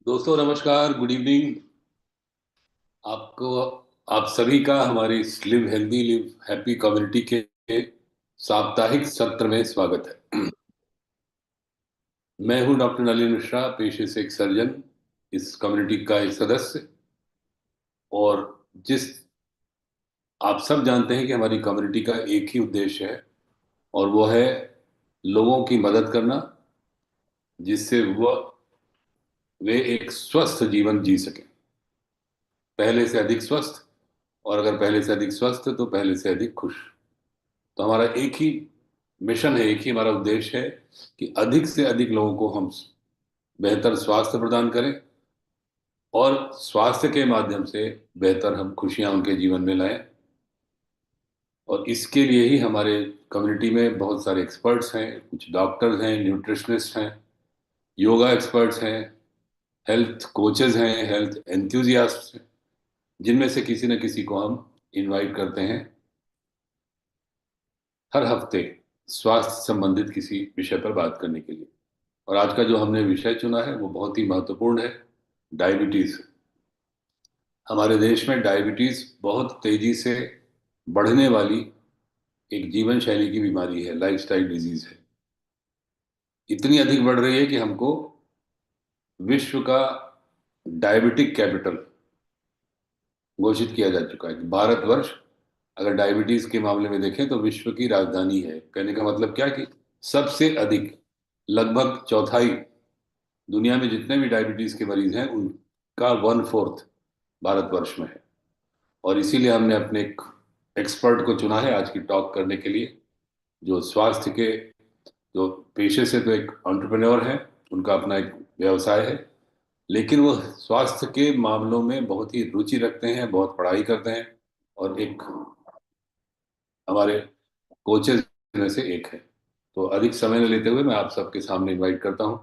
दोस्तों नमस्कार, good evening. आपको आप सभी का हमारी live healthy live happy community के साप्ताहिक सत्र में स्वागत है। मैं हूं डॉक्टर नलिन मिश्रा, पेशे से एक सर्जन, इस कम्युनिटी का एक सदस्य। और जिस आप सब जानते हैं कि हमारी कम्युनिटी का एक ही उद्देश्य है, और वो है लोगों की मदद करना, जिससे वे एक स्वस्थ जीवन जी सकें, पहले से अधिक स्वस्थ। और अगर पहले से अधिक स्वस्थ तो पहले से अधिक खुश। तो हमारा एक ही मिशन है, एक ही हमारा उद्देश्य है कि अधिक से अधिक लोगों को हम बेहतर स्वास्थ्य प्रदान करें, और स्वास्थ्य के माध्यम से बेहतर हम खुशियां उनके जीवन में लाएं। और इसके लिए ही हमारे कम्युनिटी में बहुत सारे एक्सपर्ट्स हैं, कुछ डॉक्टर्स हैं, न्यूट्रिशनिस्ट हैं, योगा एक्सपर्ट्स हैं, हेल्थ कोचेज हैं, हेल्थ एंथुजियास्ट हैं, जिनमें से किसी न किसी को हम इनवाइट करते हैं हर हफ्ते स्वास्थ्य संबंधित किसी विषय पर बात करने के लिए। और आज का जो हमने विषय चुना है वो बहुत ही महत्वपूर्ण है, डायबिटीज। हमारे देश में डायबिटीज बहुत तेजी से बढ़ने वाली एक जीवन शैली की बीमारी है, लाइफस्टाइल डिजीज है। इतनी अधिक बढ़ रही है कि हमको विश्व का डायबिटिक कैपिटल घोषित किया जा चुका है कि भारतवर्ष अगर डायबिटीज के मामले में देखें तो विश्व की राजधानी है। कहने का मतलब क्या कि सबसे अधिक, लगभग चौथाई दुनिया में जितने भी डायबिटीज के मरीज हैं उनका 1/4 भारतवर्ष में है। और इसीलिए हमने अपने एक एक्सपर्ट को चुना है आज की टॉक करने के लिए, जो स्वास्थ्य के, जो पेशे से तो एक एंटरप्रेन्योर है, उनका अपना एक व्यवसाय है, लेकिन वो स्वास्थ्य के मामलों में बहुत ही रुचि रखते हैं, बहुत पढ़ाई करते हैं, और एक हमारे कोचेज में से एक है। तो अधिक समय न लेते हुए मैं आप सबके सामने इनवाइट करता हूँ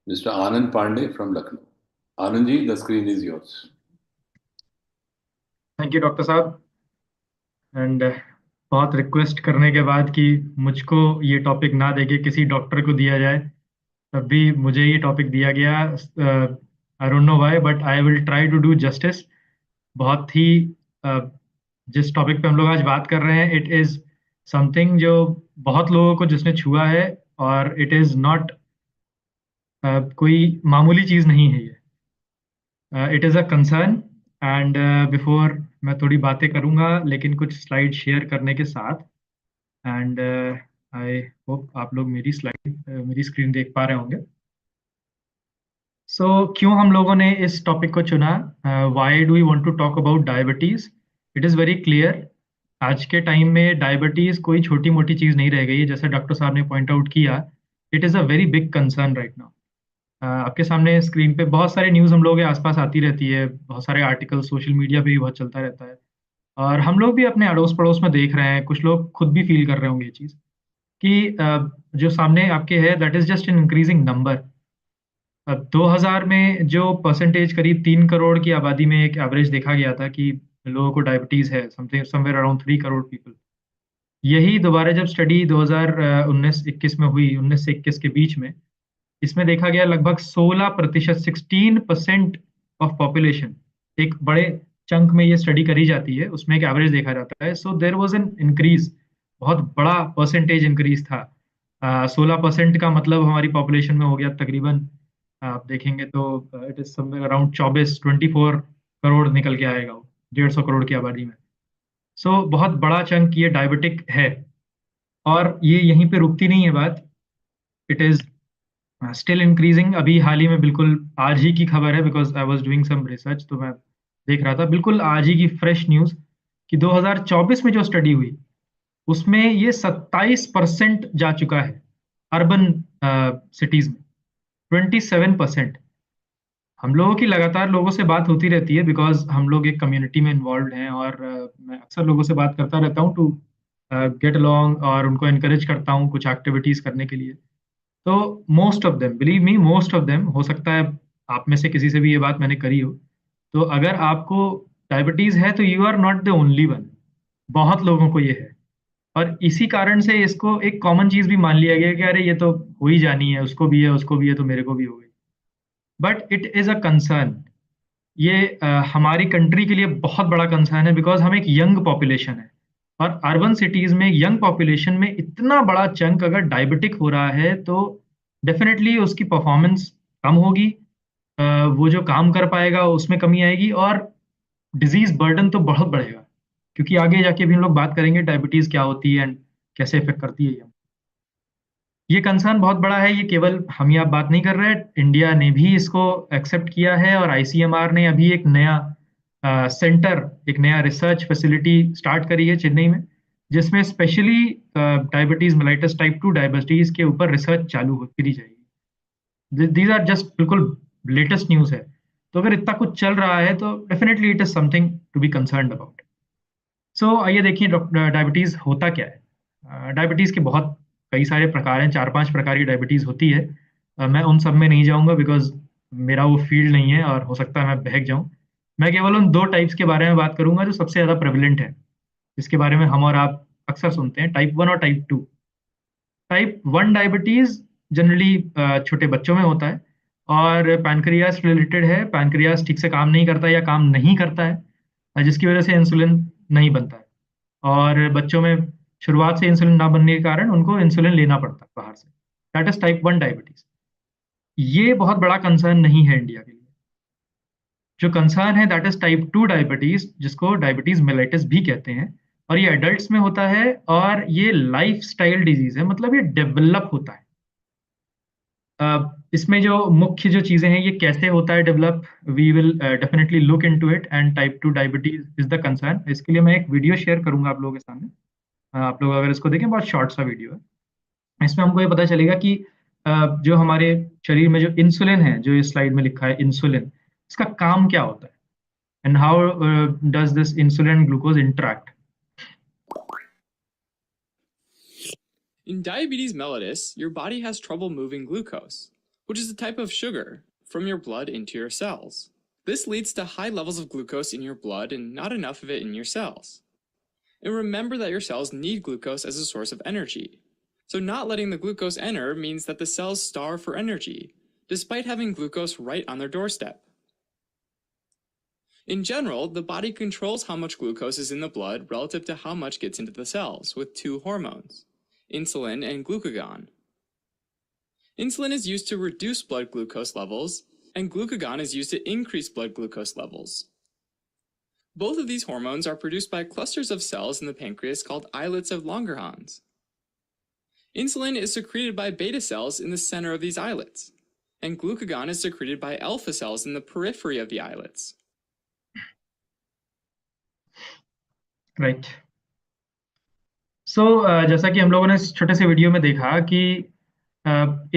mister Anand Pandey from Lucknow. Anand ji, the screen is yours. Thank you doctor साहब। एंड बहुत रिक्वेस्ट करने के बाद कि मुझको ये टॉपिक ना देके किसी डॉक्टर को दिया जाए, तब भी मुझे ये टॉपिक दिया गया। I don't know why, but I will try to do justice. बहुत ही uh, जिस टॉपिक पे हम लोग आज बात कर रहे हैं, इट इज समथिंग जो बहुत लोगों को जिसने छुआ है, और इट इज नॉट कोई मामूली चीज नहीं है ये। It is a concern. And before मैं थोड़ी बातें करूंगा, लेकिन कुछ स्लाइड शेयर करने के साथ। एंड आई होप आप लोग मेरी स्क्रीन देख पा रहे होंगे। सो क्यों हम लोगों ने इस टॉपिक को चुना? Why do we want to talk about diabetes? It is very clear. आज के टाइम में डायबिटीज कोई छोटी मोटी चीज़ नहीं रह गई है, जैसे डॉक्टर साहब ने पॉइंट आउट किया। It is a very big concern right now. आपके सामने स्क्रीन पे बहुत सारे न्यूज़ हम लोगों के आसपास आती रहती है, बहुत सारे आर्टिकल सोशल मीडिया पे भी बहुत चलता रहता है। और हम लोग भी अपने अड़ोस पड़ोस में देख रहे हैं, कुछ लोग खुद भी फील कर रहे होंगे ये चीज़ कि जो सामने आपके है, that is just an increasing number. अब 2000 में जो परसेंटेज, करीब 3 करोड़ की आबादी में एक एवरेज देखा गया था कि लोगों को डायबिटीज है, something somewhere around 3 crore people. यही दोबारा जब स्टडी 2019-21 में हुई, 19 से 21 के बीच में, इसमें देखा गया लगभग 16%, 16% ऑफ पॉपुलेशन, एक बड़े चंक में ये स्टडी करी जाती है, उसमें एक एवरेज देखा जाता है। सो देर वॉज एन इंक्रीज, बहुत बड़ा परसेंटेज इंक्रीज था। 16% का मतलब हमारी पॉपुलेशन में हो गया तकरीबन, आप देखेंगे तो इट इज समवेयर अराउंड 24 निकल के आएगा वो 150 करोड़ की आबादी में। सो बहुत बड़ा चंक ये डायबिटिक है। और ये यहीं पे रुकती नहीं है बात, इट इज स्टिल इंक्रीजिंग। अभी हाल ही में, बिल्कुल आज ही की खबर है, because I was doing some research, तो मैं देख रहा था बिल्कुल आज ही की फ्रेश न्यूज़ कि 2024 में जो स्टडी हुई, उसमें ये 27% जा चुका है अर्बन सिटीज में। 27%। हम लोगों की लगातार लोगों से बात होती रहती है, बिकॉज हम लोग एक कम्युनिटी में इन्वॉल्व हैं, और मैं अक्सर लोगों से बात करता रहता हूँ टू गेट अलोंग, और उनको एनकरेज करता हूँ कुछ एक्टिविटीज करने के लिए। तो most of them, believe me, most of them, हो सकता है आप में से किसी से भी ये बात मैंने करी हो, तो अगर आपको डायबिटीज है तो you are not the only one. बहुत लोगों को ये है, और इसी कारण से इसको एक कॉमन चीज भी मान लिया गया कि अरे ये तो हो ही जानी है, उसको भी है, उसको भी है, तो मेरे को भी हो गई। But it is a concern. ये हमारी कंट्री के लिए बहुत बड़ा कंसर्न है, बिकॉज हम एक यंग पॉपुलेशन है, और अर्बन सिटीज में यंग पॉपुलेशन में इतना बड़ा चंक अगर डायबिटिक हो रहा है तो डेफिनेटली उसकी परफॉर्मेंस कम होगी। अ, वो जो काम कर पाएगा उसमें कमी आएगी, और डिजीज बर्डन तो बहुत बढ़ेगा, क्योंकि आगे जाके भी हम लोग बात करेंगे डायबिटीज क्या होती है एंड कैसे इफेक्ट करती है ये कंसर्न बहुत बड़ा है। ये केवल हम ही आप बात नहीं कर रहे हैं, इंडिया ने भी इसको एक्सेप्ट किया है, और आईसीएमआर ने अभी एक नया सेंटर, एक नया रिसर्च फैसिलिटी स्टार्ट करी है चेन्नई में, जिसमें specially diabetes mellitus type 2 diabetes के ऊपर रिसर्च चालू करी जाएगी। दीज आर जस्ट बिल्कुल लेटेस्ट न्यूज है। तो अगर इतना कुछ चल रहा है तो definitely it is something to be concern about. So आइए देखिए डायबिटीज होता क्या है। डायबिटीज के बहुत कई सारे प्रकार हैं, 4-5 प्रकार की डायबिटीज होती है। मैं उन सब में नहीं जाऊंगा बिकॉज मेरा वो फील्ड नहीं है, और हो सकता है मैं बहक जाऊं। मैं केवल उन दो टाइप्स के बारे में बात करूंगा जो सबसे ज्यादा प्रेवलेंट है, जिसके बारे में हम और आप अक्सर सुनते हैं, टाइप 1 और टाइप 2। टाइप 1 डायबिटीज जनरली छोटे बच्चों में होता है, और पैनक्रियास रिलेटेड है। पैनक्रियास ठीक से काम नहीं करता या काम नहीं करता है, जिसकी वजह से इंसुलिन नहीं बनता है, और बच्चों में शुरुआत से इंसुलिन ना बनने के कारण उनको इंसुलिन लेना पड़ता है बाहर से। That is type 1 diabetes. ये बहुत बड़ा कंसर्न नहीं है इंडिया के लिए। जो कंसर्न है दैट इज टाइप 2 डायबिटीज, जिसको डायबिटीज मेलाइटिस भी कहते हैं, और ये एडल्ट्स में होता है, और ये लाइफ स्टाइल डिजीज है, मतलब ये डेवलप होता है। इसमें जो मुख्य जो चीजें हैं, ये कैसे होता है develop, we will definitely look into it, and type 2 diabetes is the concern. इसके लिए मैं एक वीडियो शेयर करूंगा आप लोगों के सामने। आप लोग अगर इसको देखें, बहुत शॉर्ट सा वीडियो है। इसमें हमको ये पता चलेगा कि जो हमारे शरीर में जो इंसुलिन है, जो इस स्लाइड में लिखा है इंसुलिन, इसका काम क्या होता है, and how does this insulin glucose interact. In diabetes mellitus, your body has trouble moving glucose, which is a type of sugar, from your blood into your cells. This leads to high levels of glucose in your blood and not enough of it in your cells. And remember that your cells need glucose as a source of energy. So not letting the glucose enter means that the cells starve for energy, despite having glucose right on their doorstep. In general, the body controls how much glucose is in the blood relative to how much gets into the cells with two hormones, insulin and glucagon. Insulin is used to reduce blood glucose levels, and glucagon is used to increase blood glucose levels. Both of these hormones are produced by clusters of cells in the pancreas called islets of Langerhans. Insulin is secreted by beta cells in the center of these islets, and glucagon is secreted by alpha cells in the periphery of the islets. Right. So जैसा कि हम लोगों ने इस छोटे से video में देखा कि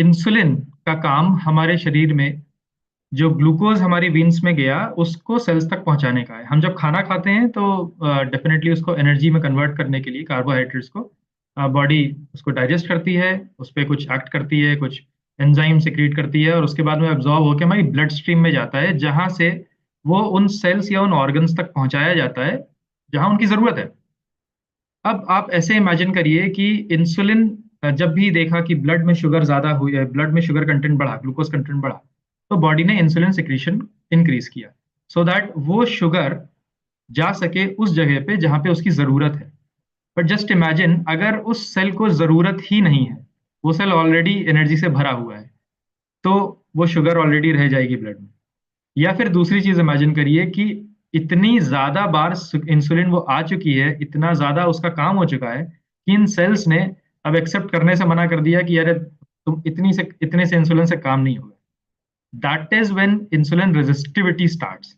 इंसुलिन का काम हमारे शरीर में जो ग्लूकोज हमारी वीन्स में गया उसको सेल्स तक पहुंचाने का है। हम जब खाना खाते हैं तो डेफिनेटली उसको एनर्जी में कन्वर्ट करने के लिए कार्बोहाइड्रेट्स को बॉडी उसको डाइजेस्ट करती है, उस पर कुछ एक्ट करती है, कुछ एंजाइम सिक्रीट करती है, और उसके बाद में एब्जॉर्ब होकर हमारी ब्लड स्ट्रीम में जाता है, जहां से वो उन सेल्स या उन ऑर्गन्स तक पहुंचाया जाता है जहां उनकी जरूरत है। अब आप ऐसे इमेजिन करिए कि इंसुलिन जब भी देखा कि ब्लड में शुगर ज्यादा हुई है, ब्लड में शुगर कंटेंट बढ़ा, ग्लूकोज कंटेंट बढ़ा, तो बॉडी ने इंसुलिन सिक्रीशन इंक्रीज किया, सो दैट वो शुगर जा सके उस जगह पे जहां पे उसकी जरूरत है। बट जस्ट इमेजिन अगर उस सेल को जरूरत ही नहीं है, वो सेल ऑलरेडी एनर्जी से भरा हुआ है, तो वो शुगर ऑलरेडी रह जाएगी ब्लड में। या फिर दूसरी चीज इमेजिन करिए कि इतनी ज्यादा बार इंसुलिन वो आ चुकी है, इतना ज्यादा उसका काम हो चुका है कि इन सेल्स ने अब एक्सेप्ट करने से मना कर दिया कि अरे तुम इतने से इंसुलिन से काम नहीं होगा। That is when insulin resistivity starts.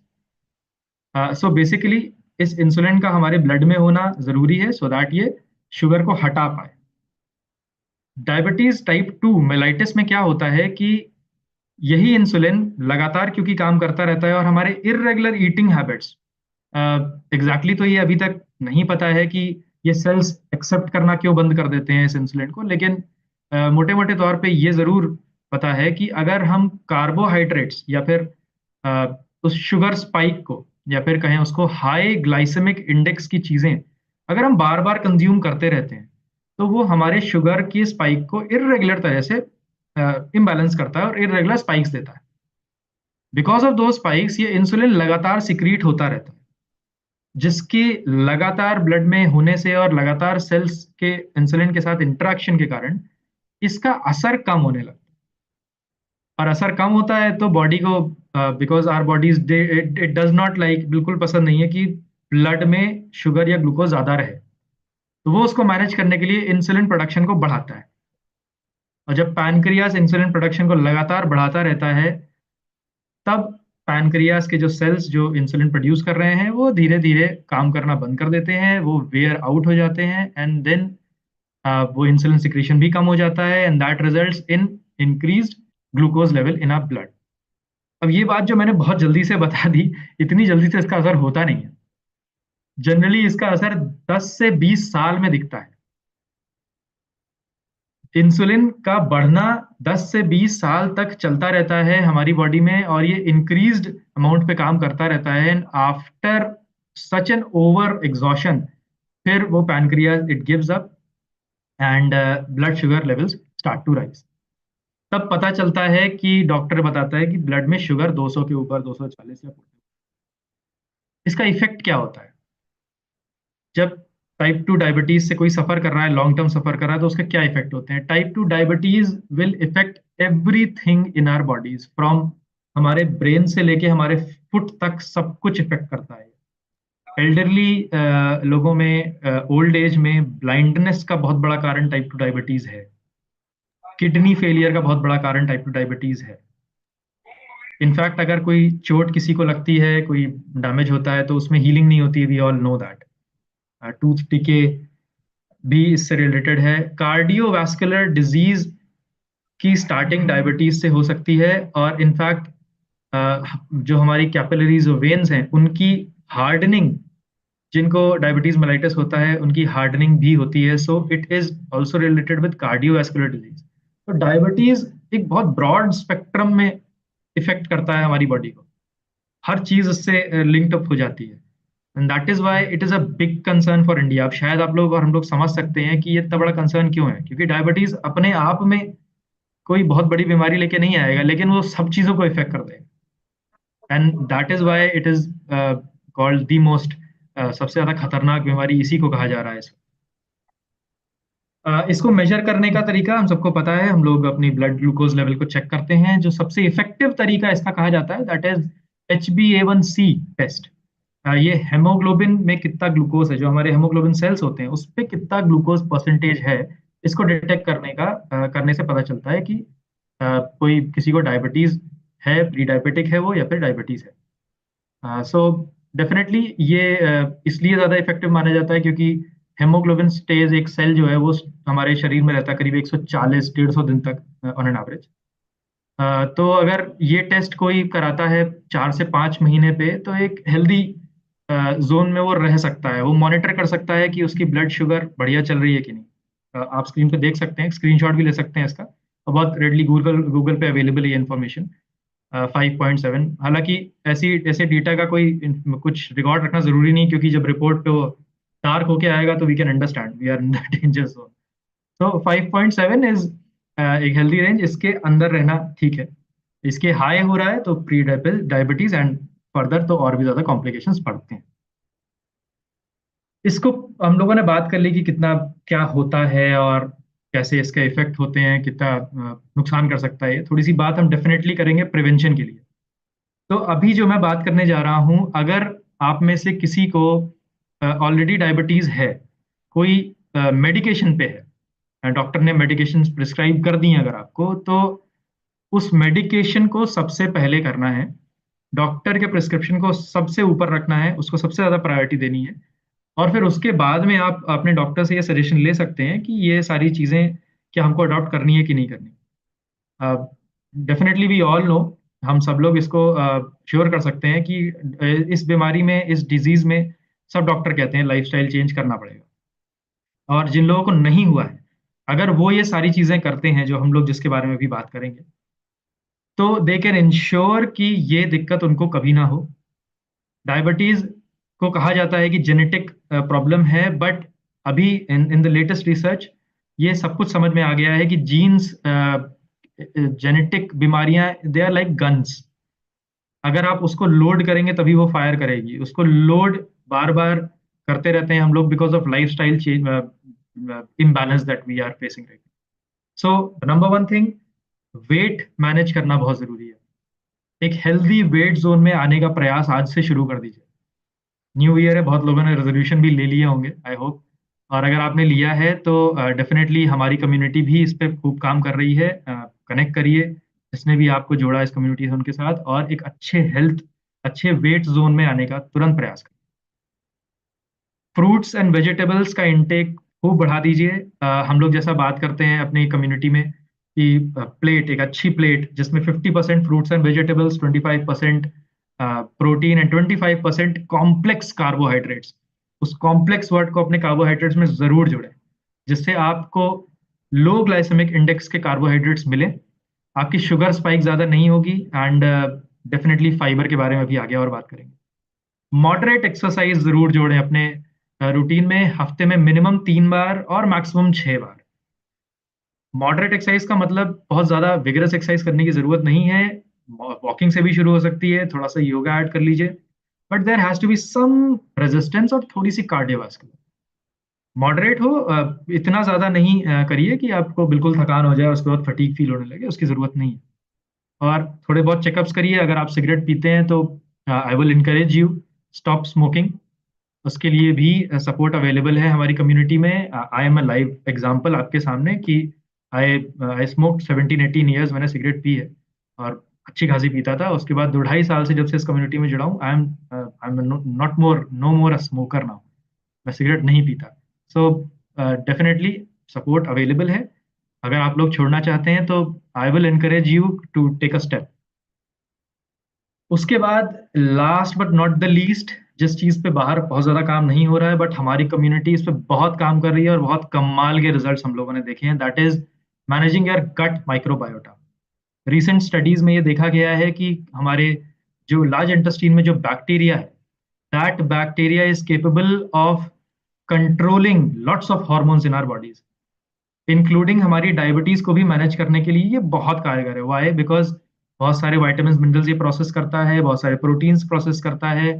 So basically इस इंसुलिन का हमारे ब्लड में होना जरूरी है, सो दैट ये शुगर को हटा पाए। डायबिटीज टाइप 2 मेलाइटिस में क्या होता है कि यही इंसुलिन लगातार क्योंकि काम करता रहता है, और हमारे इर्रेगुलर ईटिंग हैबिट्स, एग्जैक्टली तो ये अभी तक नहीं पता है कि ये सेल्स एक्सेप्ट करना क्यों बंद कर देते हैं इस इंसुलिन को, लेकिन मोटे मोटे तौर पे ये जरूर पता है कि अगर हम कार्बोहाइड्रेट्स या फिर उस शुगर स्पाइक को, या फिर कहें उसको हाई ग्लाइसेमिक इंडेक्स की चीजें अगर हम बार बार कंज्यूम करते रहते हैं, तो वो हमारे शुगर की स्पाइक को इर्रेगुलर तरह से इम्बैलेंस करता है और इरेगुलर स्पाइक्स देता है। बिकॉज ऑफ दो स्पाइक्स ये इंसुलिन लगातार सिक्रीट होता रहता है, जिसकी लगातार ब्लड में होने से और लगातार सेल्स के इंसुलिन के साथ इंटरेक्शन के कारण इसका असर कम होने लगता है। और असर कम होता है तो बॉडी को, because our bodies it does not like, बिल्कुल पसंद नहीं है कि ब्लड में शुगर या ग्लूकोज ज्यादा रहे, तो वो उसको मैनेज करने के लिए इंसुलिन प्रोडक्शन को बढ़ाता है। और जब पैनक्रियास इंसुलिन प्रोडक्शन को लगातार बढ़ाता रहता है, तब पैनक्रियास के जो सेल्स जो इंसुलिन प्रोड्यूस कर रहे हैं वो धीरे धीरे काम करना बंद कर देते हैं, वो वेयर आउट हो जाते हैं, एंड देन वो इंसुलिन सिक्रीशन भी कम हो जाता है, and that results in increased glucose level in our blood. अब ये बात जो मैंने बहुत जल्दी से बता दी, इतनी जल्दी से इसका असर होता नहीं है। जनरली इसका असर 10 से 20 साल में दिखता है। इंसुलिन का बढ़ना 10 से 20 साल तक चलता रहता है हमारी बॉडी में, और ये इंक्रीज्ड अमाउंट पे काम करता रहता है, and after such an over exhaustion फिर वो pancreas it gives up and blood sugar levels start to rise. तब पता चलता है कि डॉक्टर बताता है कि ब्लड में शुगर 200 के ऊपर, 240 या 40। इसका इफेक्ट क्या होता है? जब टाइप 2 डायबिटीज से कोई सफर कर रहा है, लॉन्ग टर्म सफर कर रहा है, तो उसके क्या इफेक्ट होते हैं? Type 2 diabetes will affect everything in our bodies, from हमारे ब्रेन से लेके हमारे फुट तक सब कुछ इफेक्ट करता है। एल्डरली लोगों में, ओल्ड एज में ब्लाइंडनेस का बहुत बड़ा कारण टाइप 2 डायबिटीज है। किडनी फेलियर का बहुत बड़ा कारण टाइप 2 डायबिटीज है। इनफैक्ट अगर कोई चोट किसी को लगती है, कोई डैमेज होता है, तो उसमें हीलिंग नहीं होती, we all know that. Tooth decay भी इससे रिलेटेड है। कार्डियोवैस्कुलर डिजीज की स्टार्टिंग डायबिटीज से हो सकती है, और इनफैक्ट जो हमारी कैपिलरीज वेन्स हैं उनकी हार्डनिंग, जिनको डायबिटीज मेलाइटिस होता है उनकी हार्डनिंग भी होती है। So it is also related with cardiovascular disease. तो डायबिटीज एक बहुत ब्रॉड स्पेक्ट्रम में इफेक्ट करता है हमारी बॉडी को, हर चीज इससे लिंक्ड अप हो जाती है, and that is why it is a big concern for India. अब शायद आप लोग और हम लोग समझ सकते हैं कि ये इतना बड़ा कंसर्न क्यों है, क्योंकि डायबिटीज अपने आप में कोई बहुत बड़ी बीमारी लेके नहीं आएगा, लेकिन वो सब चीजों को इफेक्ट कर देगा, and that is why it is called the most, सबसे ज्यादा खतरनाक बीमारी इसी को कहा जा रहा है। इसको मेजर करने का तरीका हम सबको पता है, हम लोग अपनी ब्लड ग्लूकोज लेवल को चेक करते हैं। जो सबसे इफेक्टिव तरीका इसका कहा जाता है दैट इज HbA1c टेस्ट। ये हेमोग्लोबिन में कितना ग्लूकोज है, जो हमारे हेमोग्लोबिन सेल्स होते हैं उस पे कितना ग्लूकोज परसेंटेज है, इसको डिटेक्ट करने से पता चलता है कि कोई किसी को डायबिटीज है, प्री डायबिटिक है वो, या फिर डायबिटीज है। सो डेफिनेटली ये इसलिए ज्यादा इफेक्टिव माना जाता है क्योंकि हेमोग्लोबिन स्टेज, एक सेल जो है वो हमारे शरीर में रहता है करीब 140-150 दिन तक ऑन एन एवरेज। तो अगर ये टेस्ट कोई कराता है 4 से 5 महीने पे, तो एक हेल्दी जोन में वो रह सकता है, वो मॉनिटर कर सकता है कि उसकी ब्लड शुगर बढ़िया चल रही है कि नहीं। आप स्क्रीन पे देख सकते हैं, स्क्रीनशॉट भी ले सकते हैं इसका, और बहुत रेडली गूगल पे अवेलेबल है ये इन्फॉर्मेशन। 5.7, हालांकि ऐसे डेटा का कोई कुछ रिकॉर्ड रखना जरूरी नहीं, क्योंकि जब रिपोर्ट पे डार्क होके आएगा तो we can understand we are in the danger zone. तो 5.7 इज एक हेल्दी रेंज, इसके अंदर रहना ठीक है। इसके हाई हो रहा है तो प्री डायबिटीज, एंड फर्दर तो और भी ज्यादा कॉम्प्लिकेशंस बढ़ते हैं। इसको हम लोगों ने बात कर ली कि कितना क्या होता है और कैसे इसके इफेक्ट होते हैं, कितना नुकसान कर सकता है। थोड़ी सी बात हम डेफिनेटली करेंगे प्रिवेंशन के लिए। तो अभी जो मैं बात करने जा रहा हूं, अगर आप में से किसी को ऑलरेडी डायबिटीज है, कोई मेडिकेशन पे है, डॉक्टर ने मेडिकेशन प्रिस्क्राइब कर दी हैं अगर आपको, तो उस मेडिकेशन को सबसे पहले करना है, डॉक्टर के प्रिस्क्रिप्शन को सबसे ऊपर रखना है, उसको सबसे ज्यादा प्रायोरिटी देनी है। और फिर उसके बाद में आप अपने डॉक्टर से ये सजेशन ले सकते हैं कि ये सारी चीजें क्या हमको अडॉप्ट करनी है कि नहीं करनी। डेफिनेटली वी ऑल नो, हम सब लोग इसको श्योर कर सकते हैं कि इस बीमारी में, इस डिजीज में सब डॉक्टर कहते हैं लाइफस्टाइल चेंज करना पड़ेगा। और जिन लोगों को नहीं हुआ है, अगर वो ये सारी चीजें करते हैं जो हम लोग जिसके बारे में भी बात करेंगे, तो दे कैन इंश्योर कि ये दिक्कत उनको कभी ना हो। डायबिटीज को कहा जाता है कि जेनेटिक प्रॉब्लम है, बट अभी इन द लेटेस्ट रिसर्च ये सब कुछ समझ में आ गया है कि जीन्स, जेनेटिक बीमारियां, दे आर लाइक गन्स। अगर आप उसको लोड करेंगे तभी वो फायर करेगी। उसको लोड बार बार करते रहते हैं हम लोग because of life style change, imbalance that we are facing right. So number one thing, weight manage करना बहुत जरूरी है। एक हेल्दी वेट जोन में आने का प्रयास आज से शुरू कर दीजिए। न्यू ईयर है, बहुत लोगों ने रेजोल्यूशन भी ले लिए होंगे आई होप। और अगर आपने लिया है तो डेफिनेटली हमारी कम्युनिटी भी इस पे खूब काम कर रही है। कनेक्ट करिए जिसने भी आपको जोड़ा इस कम्युनिटी से उनके साथ, और एक अच्छे हेल्थ, अच्छे वेट जोन में आने का तुरंत प्रयास करिए। फ्रूट्स एंड वेजिटेबल्स का इंटेक खूब बढ़ा दीजिए। हम लोग जैसा बात करते हैं अपनी कम्युनिटी में कि प्लेट, एक अच्छी प्लेट जिसमें 50% fruits and vegetables, 25% protein and 25% complex carbohydrates, उस कॉम्प्लेक्स वर्ड को अपने कार्बोहाइड्रेट्स में जरूर जोड़ें, जिससे आपको लो ग्लाइसेमिक इंडेक्स के कार्बोहाइड्रेट्स मिले, आपकी शुगर स्पाइक ज्यादा नहीं होगी, एंड डेफिनेटली फाइबर के बारे में भी आगे और बात करेंगे। मॉडरेट एक्सरसाइज जरूर जोड़ें अपने रूटीन में, हफ्ते में मिनिमम 3 बार और मैक्सिमम 6 बार। मॉडरेट एक्सरसाइज का मतलब बहुत ज्यादा विगरस एक्सरसाइज करने की जरूरत नहीं है। वॉकिंग से भी शुरू हो सकती है, थोड़ा सा योगा ऐड कर लीजिए, but there has to be some resistance और थोड़ी सी कार्डियोवास्कुलर। मॉडरेट हो, इतना ज्यादा नहीं करिए कि आपको बिल्कुल थकान हो जाए, उसके बाद फटीग फील होने लगे, उसकी जरूरत नहीं है। और थोड़े बहुत चेकअप्स करिए। अगर आप सिगरेट पीते हैं तो I will encourage you stop smoking. उसके लिए भी सपोर्ट अवेलेबल है हमारी कम्युनिटी में। I am a live example आपके सामने कि आई आई स्मोक 17-18 ईयर्स, मैंने सिगरेट पी है और अच्छी खासी पीता था। उसके बाद 2-2.5 साल से जब से इस कम्युनिटी में जुड़ा हूँ, I am not more no more a smoker now. मैं सिगरेट नहीं पीता। सो डेफिनेटली सपोर्ट अवेलेबल है। अगर आप लोग छोड़ना चाहते हैं तो I will encourage you to take a step. उसके बाद last but not the least, जिस चीज पे बाहर बहुत ज्यादा काम नहीं हो रहा है बट हमारी कम्युनिटी इस पे बहुत काम कर रही है और बहुत कमाल के रिजल्ट्स हम लोगों ने देखे हैं, that is managing your gut microbiota. Recent studies में ये देखा गया है कि हमारे जो लार्ज इंटेस्टाइन में जो बैक्टीरिया है, that bacteria is capable of controlling lots of hormones in our bodies, including हमारी डायबिटीज को भी मैनेज करने के लिए ये बहुत कारगर है। वाई? बिकॉज बहुत सारे वाइटामिन मिनरल्स ये प्रोसेस करता है, बहुत सारे प्रोटीन्स प्रोसेस करता है।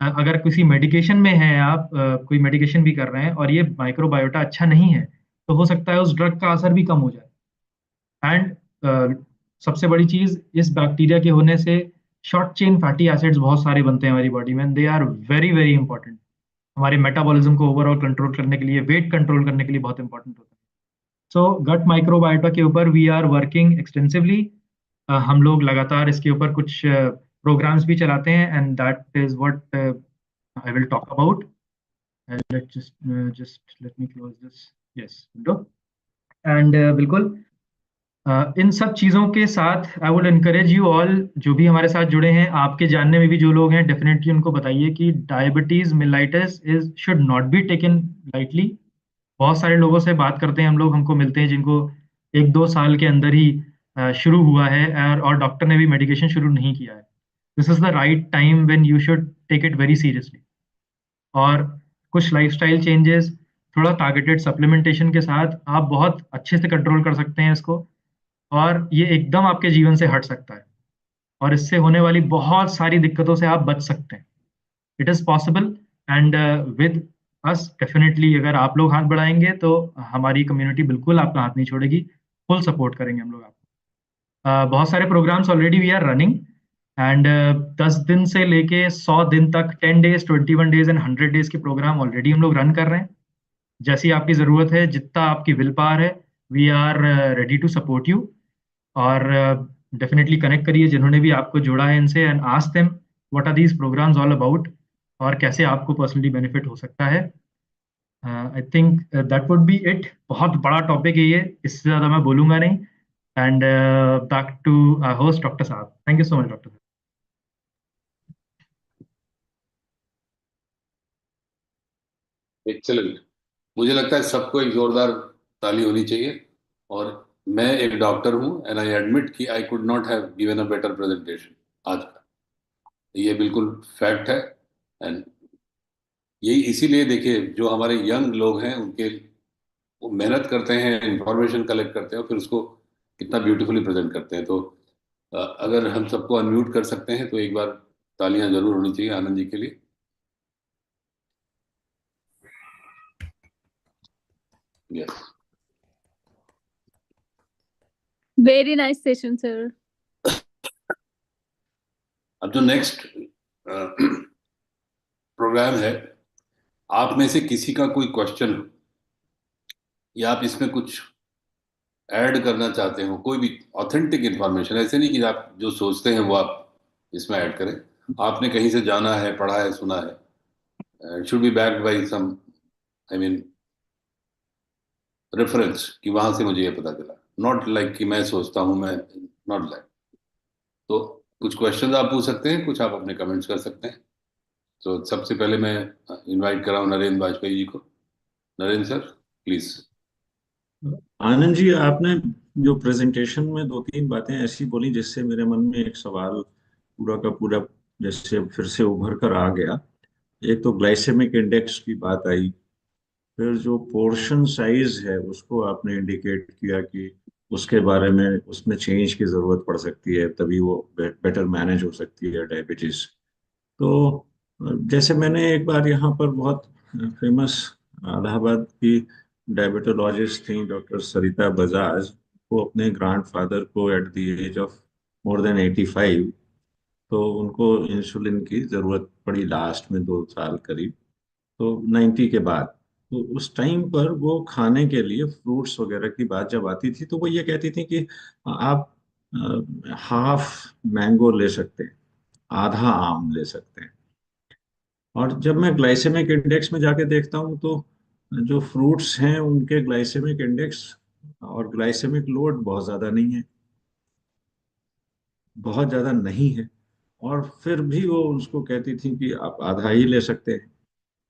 अगर किसी मेडिकेशन में है, आप कोई मेडिकेशन भी कर रहे हैं और ये माइक्रोबायोटा अच्छा नहीं है, तो हो सकता है उस ड्रग का असर भी कम हो जाए। एंड सबसे बड़ी चीज, इस बैक्टीरिया के होने से शॉर्ट चेन फैटी एसिड्स बहुत सारे बनते हैं हमारी बॉडी में, they are very very important. हमारे मेटाबॉलिज्म को ओवरऑल कंट्रोल करने के लिए, वेट कंट्रोल करने के लिए बहुत इंपॉर्टेंट होता है। सो गट माइक्रोबायोटा के ऊपर वी आर वर्किंग एक्सटेंसिवली। हम लोग लगातार इसके ऊपर कुछ प्रोग्राम्स भी चलाते हैं, and that is what I will talk about. Let just let me close this, yes window. And बिल्कुल इन सब चीज़ों के साथ I would encourage you all, जो भी हमारे साथ जुड़े हैं, आपके जानने में भी जो लोग हैं, डेफिनेटली उनको बताइए कि diabetes mellitus is should not be taken lightly. बहुत सारे लोगों से बात करते हैं हम लोग, हमको मिलते हैं जिनको 1-2 साल के अंदर ही शुरू हुआ है, और डॉक्टर ने भी मेडिकेशन शुरू नहीं किया है। This is the right time when you should take it very seriously. और कुछ लाइफस्टाइल चेंजेस, थोड़ा टारगेटेड सप्लीमेंटेशन के साथ आप बहुत अच्छे से कंट्रोल कर सकते हैं इसको, और ये एकदम आपके जीवन से हट सकता है, और इससे होने वाली बहुत सारी दिक्कतों से आप बच सकते हैं। It is possible, and with us definitely अगर आप लोग हाथ बढ़ाएंगे तो हमारी कम्युनिटी बिल्कुल आपका हाथ नहीं छोड़ेगी। फुल सपोर्ट करेंगे हम लोग आपको। बहुत सारे programs already we are running, and 10 दिन से लेके 100 दिन तक, 10 डेज, 21 डेज एंड 100 डेज के प्रोग्राम ऑलरेडी हम लोग रन कर रहे हैं। जैसी आपकी ज़रूरत है, जितना आपकी विल पावर है, we are ready to support you. और डेफिनेटली कनेक्ट करिए जिन्होंने भी आपको जोड़ा है इनसे, and ask them what are these programs all about, और कैसे आपको पर्सनली बेनिफिट हो सकता है। I think that would be it. बहुत बड़ा टॉपिक है ये, इससे ज़्यादा मैं बोलूंगा नहीं। And back to host doctor साहब। Thank you so much doctor साहब। एक्सेलेंट। मुझे लगता है सबको एक जोरदार ताली होनी चाहिए। और मैं एक डॉक्टर हूं, एंड आई एडमिट कि I could not have given a better presentation आज का। ये बिल्कुल फैक्ट है। एंड यही इसीलिए देखिए, जो हमारे यंग लोग हैं उनके, वो मेहनत करते हैं, इंफॉर्मेशन कलेक्ट करते हैं और फिर उसको कितना ब्यूटीफुली प्रेजेंट करते हैं। तो अगर हम सबको अनम्यूट कर सकते हैं तो एक बार तालियां जरूर होनी चाहिए आनंद जी के लिए। Yes. Very nice session, sir. अब जो नेक्स्ट प्रोग्राम है, आप में से किसी का कोई क्वेश्चन हो या आप इसमें कुछ ऐड करना चाहते हो, कोई भी ऑथेंटिक इंफॉर्मेशन, ऐसे नहीं कि आप जो सोचते हैं वो आप इसमें ऐड करें, आपने कहीं से जाना है, पढ़ा है, सुना है, it should be backed by some, I mean reference, कि वहां से मुझे ये पता चला, नॉट लाइक कि मैं सोचता हूं, मैं नॉट लाइक। तो कुछ क्वेश्चन आप पूछ सकते हैं, कुछ आप अपने कमेंट्स कर सकते हैं। तो सबसे पहले मैं इनवाइट कर रहा हूं नरेंद्र वाजपेयी जी को। Narendra sir please. आनंद जी, आपने जो प्रेजेंटेशन में दो तीन बातें ऐसी बोली जिससे मेरे मन में एक सवाल पूरा का पूरा जैसे फिर से उभर कर आ गया। एक तो ग्लाइसेमिक इंडेक्स की बात आई, फिर जो पोर्शन साइज है उसको आपने इंडिकेट किया कि उसके बारे में उसमें चेंज की जरूरत पड़ सकती है, तभी वो बेटर मैनेज हो सकती है डायबिटीज। तो जैसे मैंने एक बार यहाँ पर बहुत फेमस इलाहाबाद की डायबिटोलॉजिस्ट थी डॉक्टर सरिता बजाज, वो अपने ग्रैंडफादर को at the age of more than 85, तो उनको इंसुलिन की जरूरत पड़ी लास्ट में 2 साल करीब, तो 90 के बाद। तो उस टाइम पर वो खाने के लिए फ्रूट्स वगैरह की बात जब आती थी तो वो ये कहती थी कि आप हाफ मैंगो ले सकते हैं, आधा आम ले सकते हैं। और जब मैं ग्लाइसेमिक इंडेक्स में जाके देखता हूँ तो जो फ्रूट्स हैं उनके ग्लाइसेमिक इंडेक्स और ग्लाइसेमिक लोड बहुत ज्यादा नहीं है, बहुत ज्यादा नहीं है। और फिर भी वो उसको कहती थी कि आप आधा ही ले सकते हैं।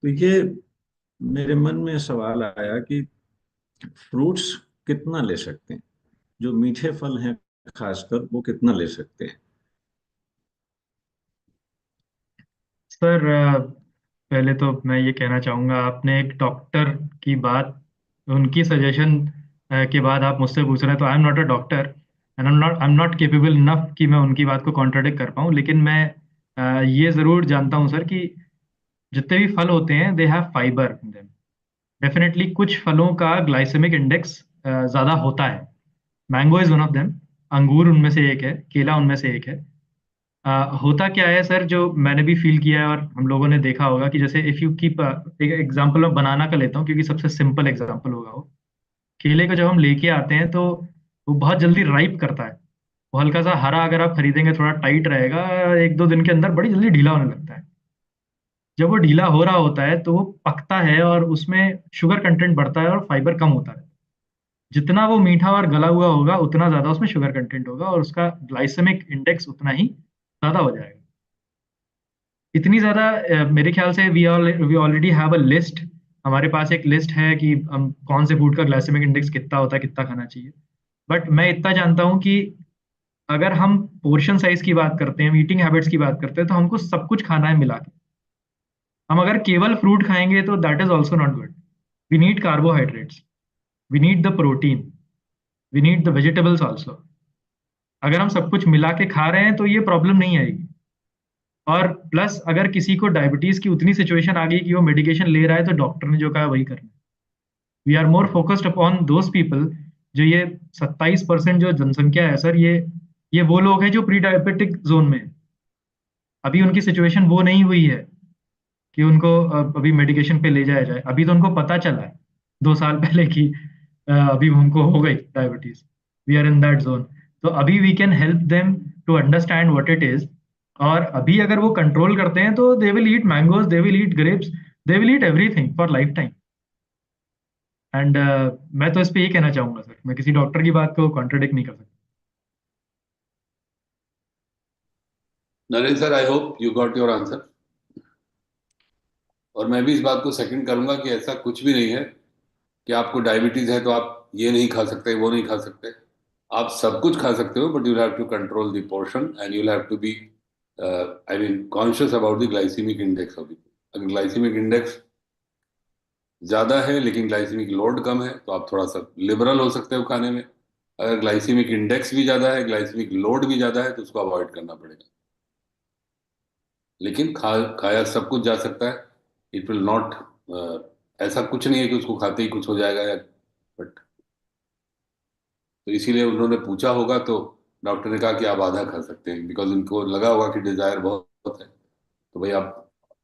तो ये मेरे मन में सवाल आया कि फ्रूट्स कितना ले सकते हैं, जो मीठे फल हैं खासकर वो कितना ले सकते हैं। सर पहले तो मैं ये कहना चाहूँगा, आपने एक डॉक्टर की बात, उनकी सजेशन के बाद आप मुझसे पूछ रहे हैं, तो आई am not a doctor and I am not capable enough कि मैं उनकी बात को कॉन्ट्राडिक्ट कर पाऊँ। लेकिन मैं ये ज़रूर जानता हूँ सर कि जितने भी फल होते हैं they have fibre in them. Definitely कुछ फलों का ग्लाइसेमिक इंडेक्स ज़्यादा होता है। Mango is one of them, अंगूर उनमें से एक है, केला उनमें से एक है। होता क्या है सर, जो मैंने भी फील किया है और हम लोगों ने देखा होगा कि जैसे इफ़ यू कीप, एक एग्जांपल मैं बनाना का लेता हूँ क्योंकि सबसे सिंपल एग्जांपल होगा वो। केले को जब हम लेके आते हैं तो वो बहुत जल्दी राइप करता है। वो हल्का सा हरा अगर आप खरीदेंगे थोड़ा टाइट रहेगा, 1-2 दिन के अंदर बड़ी जल्दी ढीला होने लगता है। जब वो ढीला हो रहा होता है तो वो पकता है और उसमें शुगर कंटेंट बढ़ता है और फाइबर कम होता है। जितना वो मीठा और गला हुआ होगा उतना ज्यादा उसमें शुगर कंटेंट होगा और उसका ग्लाइसेमिक इंडेक्स उतना ही ज्यादा हो जाएगा। इतनी ज्यादा मेरे ख्याल से we already have a list. हमारे पास एक लिस्ट है कि हम कौन से फूड का ग्लाइसेमिक इंडेक्स कितना होता है, कितना खाना चाहिए। बट मैं इतना जानता हूँ कि अगर हम पोर्शन साइज की बात करते हैं, ईटिंग हैबिट्स की बात करते हैं, तो हमको सब कुछ खाना है मिला के। हम अगर केवल फ्रूट खाएंगे तो that is also not good. We need carbohydrates, we need the protein, we need the vegetables also. अगर हम सब कुछ मिला के खा रहे हैं तो ये प्रॉब्लम नहीं आएगी। और प्लस अगर किसी को डायबिटीज की उतनी सिचुएशन आ गई कि वो मेडिकेशन ले रहा है तो डॉक्टर ने जो कहा वही करना। We are more focused upon those people, जो ये 27% जो जनसंख्या है सर, ये वो लोग हैं जो प्री डायबिटिक जोन में है। अभी उनकी सिचुएशन वो नहीं हुई है कि उनको अभी मेडिकेशन पे ले जाया जाए। अभी तो उनको पता चला है 2 साल पहले कि अभी उनको हो गई diabetes. We are in that zone. तो अभी we can help them to understand what it is. और अभी अगर वो कंट्रोल करते हैं तो they will eat mangoes, they will eat grapes, they will eat everything for life time. And मैं तो इस पे ये कहना चाहूंगा सर, मैं किसी डॉक्टर की बात को कॉन्ट्रडिक्ट नहीं कर सकता। Narendra sir, I hope you got your answer. और मैं भी इस बात को सेकंड करूंगा कि ऐसा कुछ भी नहीं है कि आपको डायबिटीज है तो आप ये नहीं खा सकते, वो नहीं खा सकते। आप सब कुछ खा सकते हो, but you have to control the portion and you have to be, I mean, conscious about the glycemic index of it. अगर ग्लाइसेमिक इंडेक्स ज्यादा है लेकिन ग्लाइसेमिक लोड कम है तो आप थोड़ा सा लिबरल हो सकते हो खाने में। अगर ग्लाइसीमिक इंडेक्स भी ज़्यादा है, ग्लाइसीमिक लोड भी ज़्यादा है, तो उसको अवॉइड करना पड़ेगा। लेकिन खाया सब कुछ जा सकता है। इट विल नॉट, ऐसा कुछ नहीं है कि उसको खाते ही कुछ हो जाएगा या, बट तो इसीलिए उन्होंने पूछा होगा, तो डॉक्टर ने कहा कि आप आधा खा सकते हैं, बिकॉज उनको लगा होगा कि डिजायर बहुत है, तो भाई आप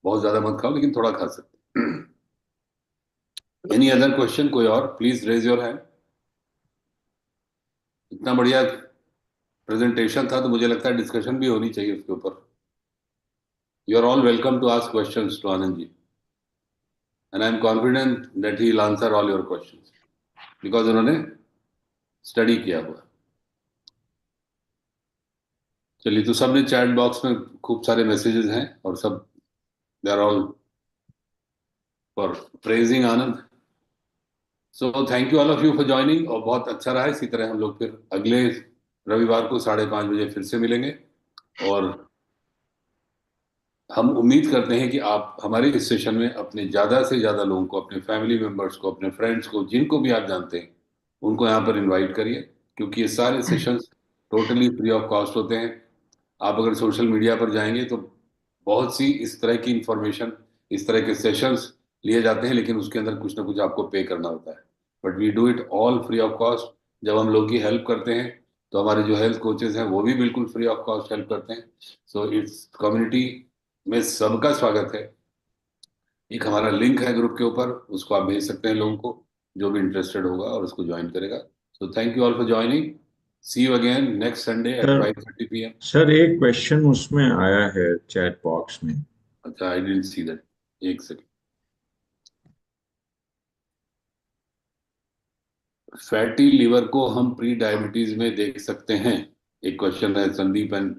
बहुत ज्यादा मत खाओ, लेकिन थोड़ा खा सकते हैं। एनी अदर क्वेश्चन, कोई और? Please raise your hand. इतना बढ़िया प्रेजेंटेशन था, तो मुझे लगता है डिस्कशन भी होनी चाहिए उसके ऊपर। You are all welcome to ask questions to Anand ji, and I am confident that he will answer all your questions, because उन्होंने स्टडी किया हुआ। चलिए, तो सबने चैट बॉक्स में खूब सारे मैसेजेस हैं, और सब they are all for praising Anand. So thank you all of you for joining, और बहुत अच्छा रहा। इसी तरह हम लोग फिर अगले रविवार को 5:30 बजे फिर से मिलेंगे, और हम उम्मीद करते हैं कि आप हमारे इस सेशन में अपने ज़्यादा से ज़्यादा लोगों को, अपने फैमिली मेम्बर्स को, अपने फ्रेंड्स को, जिनको भी आप जानते हैं, उनको यहाँ पर इनवाइट करिए, क्योंकि ये सारे sessions totally free of cost होते हैं। आप अगर सोशल मीडिया पर जाएंगे तो बहुत सी इस तरह की इंफॉर्मेशन, इस तरह के सेशंस लिए जाते हैं, लेकिन उसके अंदर कुछ ना कुछ आपको पे करना होता है। But we do it all free of cost. जब हम लोग की हेल्प करते हैं, तो हमारे जो हेल्थ कोचेज हैं वो भी बिल्कुल फ्री ऑफ कॉस्ट हेल्प करते हैं। सो इट्स कम्युनिटी में सबका स्वागत है। एक हमारा लिंक है ग्रुप के ऊपर, उसको आप भेज सकते हैं लोगों को, जो भी इंटरेस्टेड होगा और उसको ज्वाइन करेगा। So thank you all for joining. See you again next Sunday at sir 5:30 PM। Sir एक क्वेश्चन उसमें आया है चैट बॉक्स में। अच्छा, आई डिडंट सी दैट। एक सेकंड। फैटी लिवर को हम प्री डायबिटीज में देख सकते हैं? एक क्वेश्चन है, संदीप एंड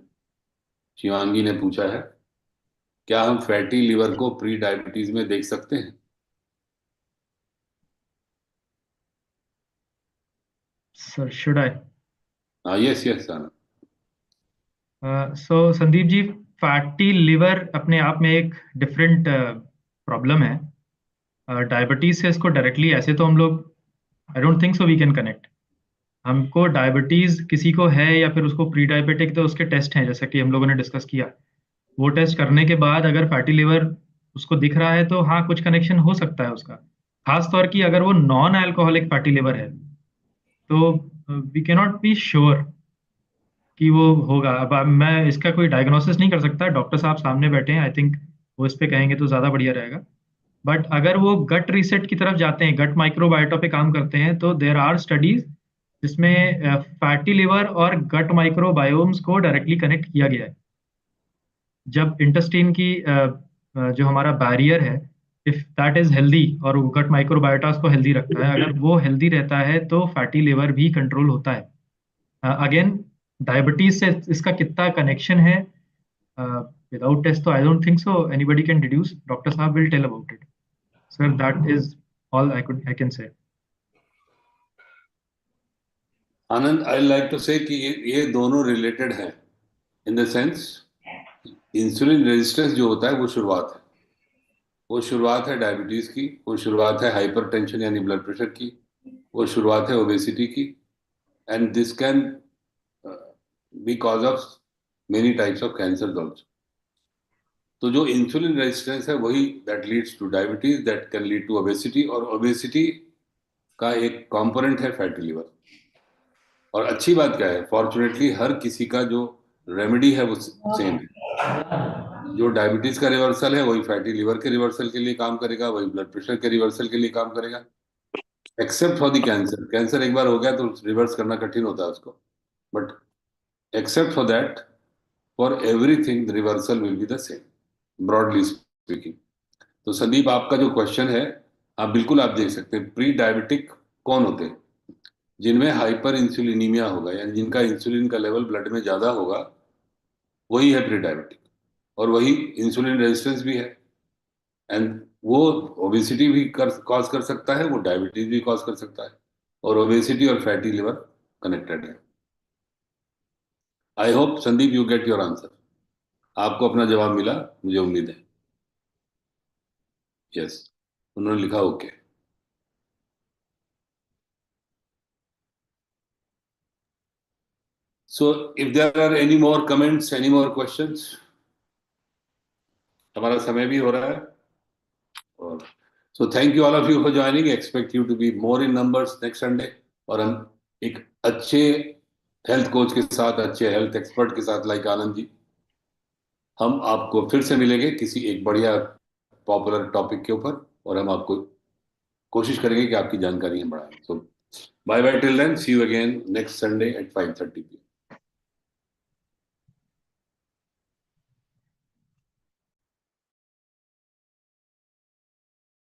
शिवांगी ने पूछा है। क्या हम फैटी लिवर को प्री डायबिटीज में देख सकते हैं? Sir should I? हाँ, यस यस आनंद। सो संदीप जी, फैटी लिवर अपने आप में एक डिफरेंट प्रॉब्लम है। डायबिटीज से इसको डायरेक्टली ऐसे तो हम लोग, I don't think so we can connect. हमको डायबिटीज किसी को है या फिर उसको प्री डायबिटिक, तो उसके टेस्ट हैं जैसा कि हम लोगों ने डिस्कस किया। वो टेस्ट करने के बाद अगर फैटी लिवर उसको दिख रहा है तो हाँ, कुछ कनेक्शन हो सकता है उसका। खास तौर की अगर वो नॉन अल्कोहलिक फैटी लिवर है, तो वी कैनॉट बी श्योर कि वो होगा। मैं इसका कोई डायग्नोसिस नहीं कर सकता, डॉक्टर साहब सामने बैठे हैं, आई थिंक वो इस पे कहेंगे तो ज़्यादा बढ़िया रहेगा। बट अगर वो गट रीसेट की तरफ जाते हैं, गट माइक्रोबायोटा पे काम करते हैं, तो देर आर स्टडीज जिसमें फैटी लिवर और गट माइक्रोबायोम्स को डायरेक्टली कनेक्ट किया गया है। जब इंटेस्टाइन की जो हमारा बैरियर है, इफ दैट इज हेल्दी और वो गट माइक्रोबायोटा को हेल्दी रखता है, अगर वो हेल्दी रहता है तो फैटी लिवर भी कंट्रोल होता है। अगेन, डायबिटीज से इसका कितना कनेक्शन है विदाउट टेस्ट, तो I don't think so anybody can deduce. Doctor साहब will tell about it. Sir that is all I can say. Anand, I like to से कि ये दोनों रिलेटेड हैं, in the sense insulin resistance जो होता है वो शुरुआत है। वो शुरुआत है डायबिटीज की, वो शुरुआत है हाइपरटेंशन यानी ब्लड प्रेशर की, वो शुरुआत है ओबेसिटी की, and this can be cause of many types of cancer also. तो जो इंसुलिन रेजिस्टेंस है वही that leads to diabetes, that can lead to obesity, और ओबेसिटी का एक कंपोनेंट है फैटी लिवर। और अच्छी बात क्या है, फॉर्चुनेटली हर किसी का जो रेमेडी है वो सेम है। जो डायबिटीज का रिवर्सल है वही फैटी लिवर के रिवर्सल के लिए काम करेगा, वही ब्लड प्रेशर के रिवर्सल के लिए काम करेगा, except for the cancer. Cancer एक बार हो गया तो रिवर्स करना कठिन होता है उसको, but except for that, for everything the reversal will be the same, broadly speaking. तो संदीप, आपका जो क्वेश्चन है, आप बिल्कुल आप देख सकते हैं। प्री डायबिटिक कौन होते हैं? जिनमें हाइपर इंसुलिनीमिया होगा, यानी जिनका इंसुलिन का लेवल ब्लड में ज्यादा होगा, वही है प्री डायबिटिक। और वही इंसुलिन रेजिस्टेंस भी है, एंड वो ओबेसिटी भी कॉज कर सकता है, वो डायबिटीज भी कॉज कर सकता है, और ओबेसिटी और फैटी लिवर कनेक्टेड है। I hope Sandeep you get your answer. आपको अपना जवाब मिला, मुझे उम्मीद है। यस, उन्होंने लिखा okay. So if there are any more comments, any more questions, हमारा समय भी हो रहा है और so thank you all of you for joining. Expect you to be more in numbers next Sunday. और हम एक अच्छे हेल्थ कोच के साथ, अच्छे हेल्थ एक्सपर्ट के साथ, लाइक आनंद जी, हम आपको फिर से मिलेंगे किसी एक बढ़िया पॉपुलर टॉपिक के ऊपर और हम आपको कोशिश करेंगे कि आपकी जानकारी हम बढ़ाएं. So bye bye till then. See you again next Sunday at 5:30 p.m.